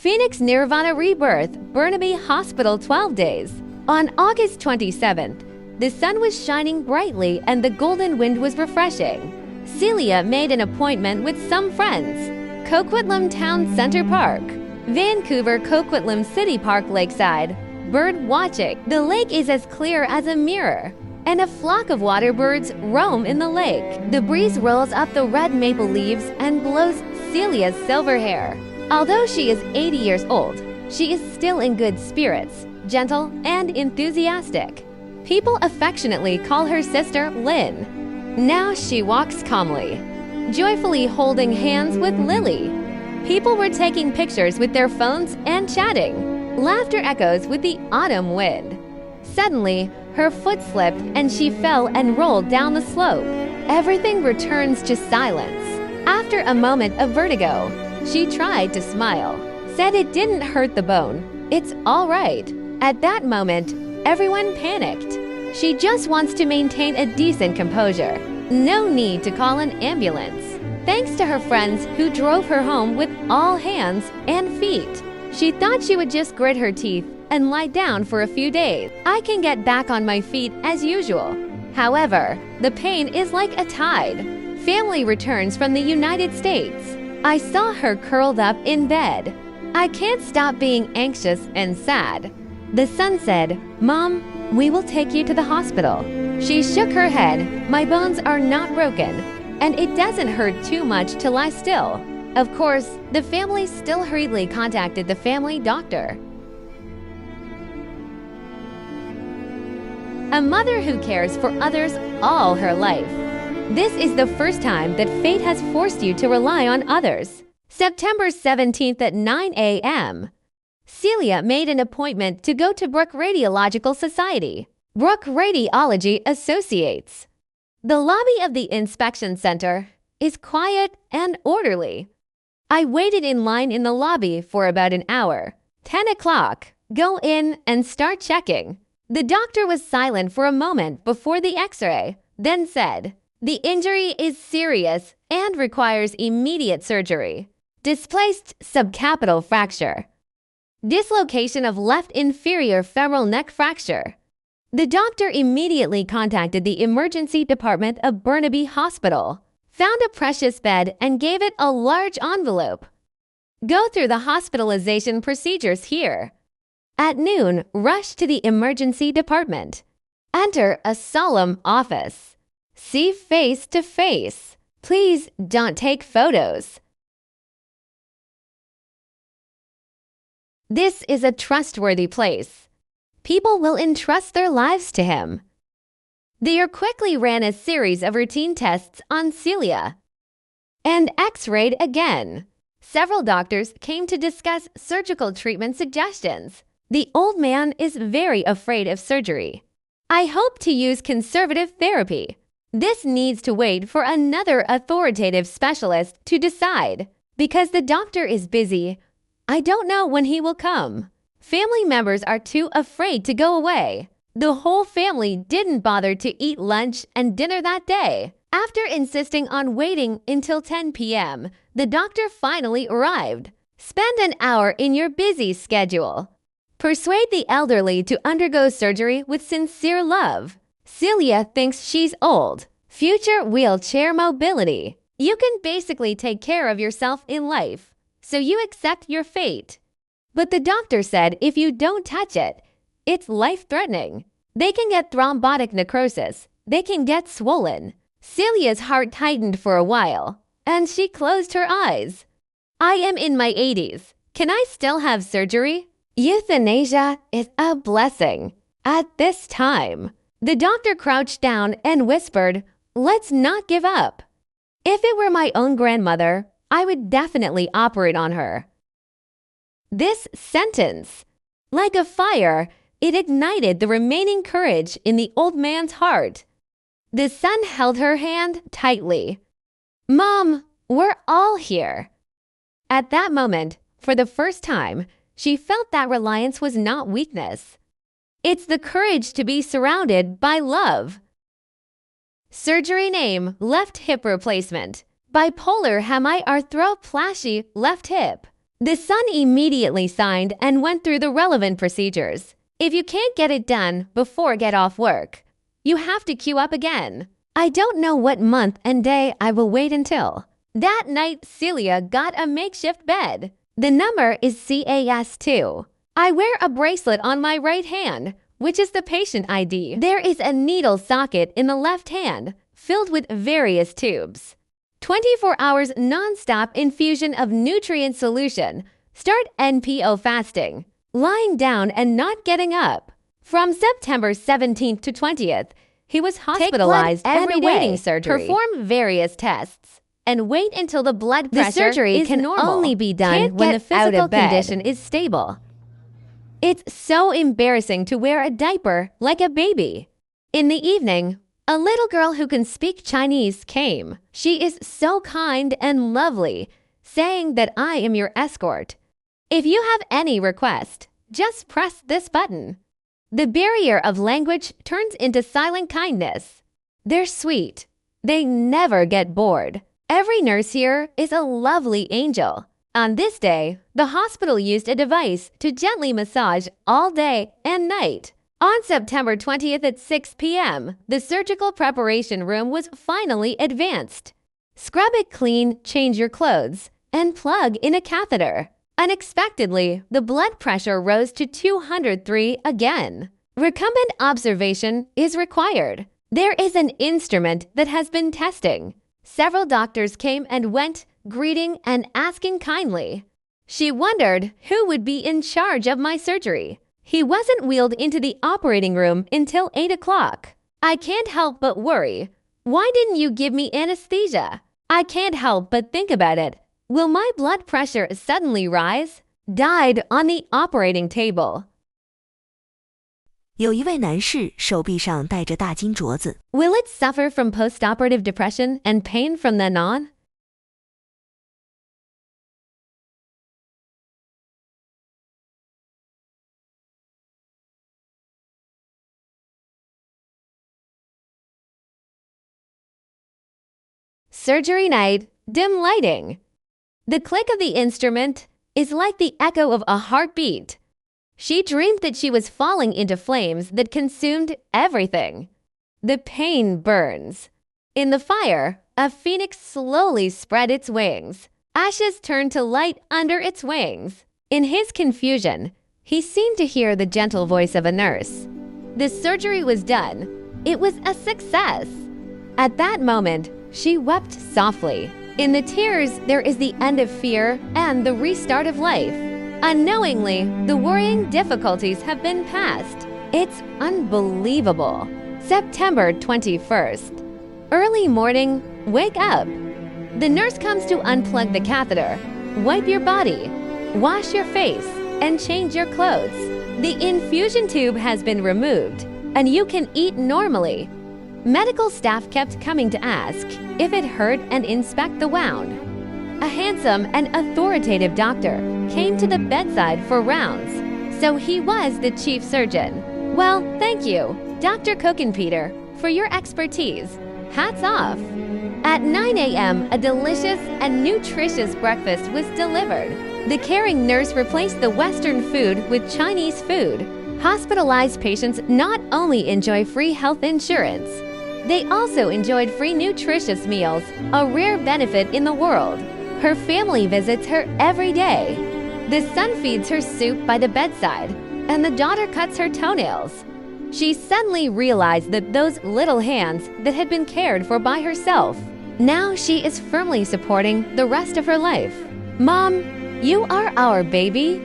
Phoenix Nirvana Rebirth, Burnaby Hospital 12 days. On August 27th, the sun was shining brightly and the golden wind was refreshing. Celia made an appointment with some friends. Coquitlam Town Center Park, Vancouver Coquitlam City Park Lakeside. Bird watching. The lake is as clear as a mirror, and a flock of water birds roam in the lake. The breeze rolls up the red maple leaves and blows Celia's silver hair. Although she is 80 years old, she is still in good spirits, gentle and enthusiastic. People affectionately call her sister Lynn. Now she walks calmly, joyfully holding hands with Lily. People were taking pictures with their phones and chatting. Laughter echoes with the autumn wind. Suddenly, her foot slipped and she fell and rolled down the slope. Everything returns to silence. After a moment of vertigo, she tried to smile, said it didn't hurt the bone. It's all right. At that moment, everyone panicked. She just wants to maintain a decent composure. No need to call an ambulance. Thanks to her friends who drove her home with all hands and feet. She thought she would just grit her teeth and lie down for a few days. I can get back on my feet as usual. However, the pain is like a tide. Family returns from the United States. I saw her curled up in bed. I can't stop being anxious and sad. The son said, "Mom, we will take you to the hospital." She shook her head. My bones are not broken, and it doesn't hurt too much to lie still. Of course, the family still hurriedly contacted the family doctor. A mother who cares for others all her life. This is the first time that fate has forced you to rely on others. September 17th at 9 a.m. Celia made an appointment to go to Brook Radiological Society. Brook Radiology Associates. The lobby of the inspection center is quiet and orderly. I waited in line in the lobby for about an hour. 10 o'clock. Go in and start checking. The doctor was silent for a moment before the x-ray, then said, "The injury is serious and requires immediate surgery. Displaced subcapital fracture. Dislocation of left inferior femoral neck fracture." The doctor immediately contacted the emergency department of Burnaby Hospital, found a precious bed and gave it a large envelope. Go through the hospitalization procedures here. At noon, rush to the emergency department. Enter a solemn office. See face to face. Please don't take photos. This is a trustworthy place. People will entrust their lives to him. They quickly ran a series of routine tests on Celia and x-rayed again. Several doctors came to discuss surgical treatment suggestions. The old man is very afraid of surgery. I hope to use conservative therapy. This needs to wait for another authoritative specialist to decide. Because the doctor is busy, I don't know when he will come. Family members are too afraid to go away. The whole family didn't bother to eat lunch and dinner that day. After insisting on waiting until 10 p.m., the doctor finally arrived. Spend an hour in your busy schedule. Persuade the elderly to undergo surgery with sincere love. Celia thinks she's old. Future wheelchair mobility. You can basically take care of yourself in life, so you accept your fate. But the doctor said if you don't touch it, it's life-threatening. They can get thrombotic necrosis. They can get swollen. Celia's heart tightened for a while, and she closed her eyes. I am in my 80s. Can I still have surgery? Euthanasia is a blessing. At this time, the doctor crouched down and whispered, "Let's not give up." If it were my own grandmother, I would definitely operate on her. This sentence, like a fire, it ignited the remaining courage in the old man's heart. The son held her hand tightly. "Mom, we're all here." At that moment, for the first time, she felt that reliance was not weakness. It's the courage to be surrounded by love. Surgery name, left hip replacement. Bipolar hemiarthroplasty, left hip. The son immediately signed and went through the relevant procedures. If you can't get it done before get off work, you have to queue up again. I don't know what month and day I will wait until. That night, Celia got a makeshift bed. The number is CAS2. I wear a bracelet on my right hand, which is the patient ID. There is a needle socket in the left hand, filled with various tubes. 24 hours non-stop infusion of nutrient solution. Start NPO fasting. Lying down and not getting up. From September 17th to 20th, he was hospitalized every day, waiting surgery, perform various tests, and wait until the blood pressure is normal. The surgery can only be done when the physical condition is stable. It's so embarrassing to wear a diaper like a baby. In the evening, a little girl who can speak Chinese came. She is so kind and lovely, saying that I am your escort. If you have any request, just press this button. The barrier of language turns into silent kindness. They're sweet. They never get bored. Every nurse here is a lovely angel. On this day, the hospital used a device to gently massage all day and night. On September 20th at 6 p.m., the surgical preparation room was finally advanced. Scrub it clean, change your clothes, and plug in a catheter. Unexpectedly, the blood pressure rose to 203 again. Recumbent observation is required. There is an instrument that has been testing. Several doctors came and went, greeting and asking kindly. She wondered who would be in charge of my surgery. He wasn't wheeled into the operating room until 8 o'clock. I can't help but worry. Why didn't you give me anesthesia? I can't help but think about it. Will my blood pressure suddenly rise? Died on the operating table. 有一位男士手臂上戴着大金镯子。 Will it suffer from postoperative depression and pain from then on? Surgery night, dim lighting. The click of the instrument is like the echo of a heartbeat. She dreamed that she was falling into flames that consumed everything. The pain burns. In the fire, a phoenix slowly spread its wings. Ashes turned to light under its wings. In his confusion, he seemed to hear the gentle voice of a nurse. The surgery was done. It was a success. At that moment, she wept softly. In the tears, there is the end of fear and the restart of life. Unknowingly, the worrying difficulties have been passed. It's unbelievable. September 21st. Early morning, wake up. The nurse comes to unplug the catheter, wipe your body, wash your face, and change your clothes. The infusion tube has been removed, and you can eat normally. Medical staff kept coming to ask if it hurt and inspect the wound. A handsome and authoritative doctor came to the bedside for rounds, so he was the chief surgeon. Well, thank you, Dr. Cookenpeter, for your expertise. Hats off. At 9 a.m., a delicious and nutritious breakfast was delivered. The caring nurse replaced the Western food with Chinese food. Hospitalized patients not only enjoy free health insurance, they also enjoyed free nutritious meals, a rare benefit in the world. Her family visits her every day. The son feeds her soup by the bedside, and the daughter cuts her toenails. She suddenly realized that those little hands that had been cared for by herself, now she is firmly supporting the rest of her life. Mom, you are our baby.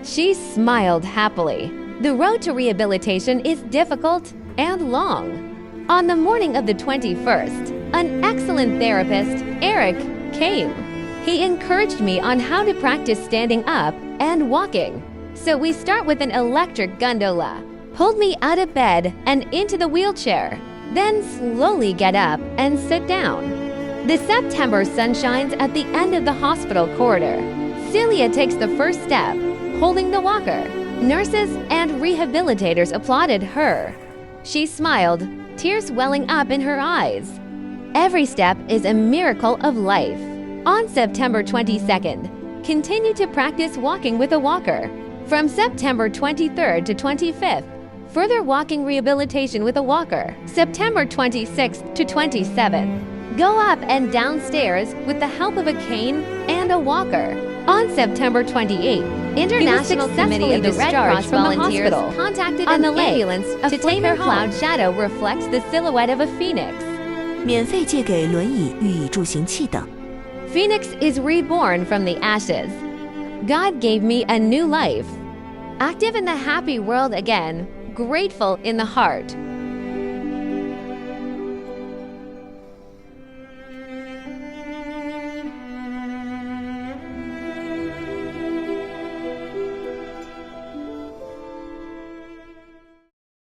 She smiled happily. The road to rehabilitation is difficult and long. On the morning of the 21st, an excellent therapist, Eric, came. He encouraged me on how to practice standing up and walking. So we start with an electric gondola, pulled me out of bed and into the wheelchair, then slowly get up and sit down. The September sun shines at the end of the hospital corridor. Celia takes the first step, holding the walker. Nurses and rehabilitators applauded her. She smiled, tears welling up in her eyes. Every step is a miracle of life. On September 22nd, Continue to practice walking with a walker. From September 23rd to 25th, further walking rehabilitation with a walker. September 26th to 27th, go up and down stairs with the help of a cane and a walker. On September 28th, International Committee of the Red Cross volunteers contacted an ambulance to take her cloud shadow reflects the silhouette of a phoenix. 免费借给轮椅、寓以助行器等。 Phoenix is reborn from the ashes. God gave me a new life. Active in the happy world again, grateful in the heart.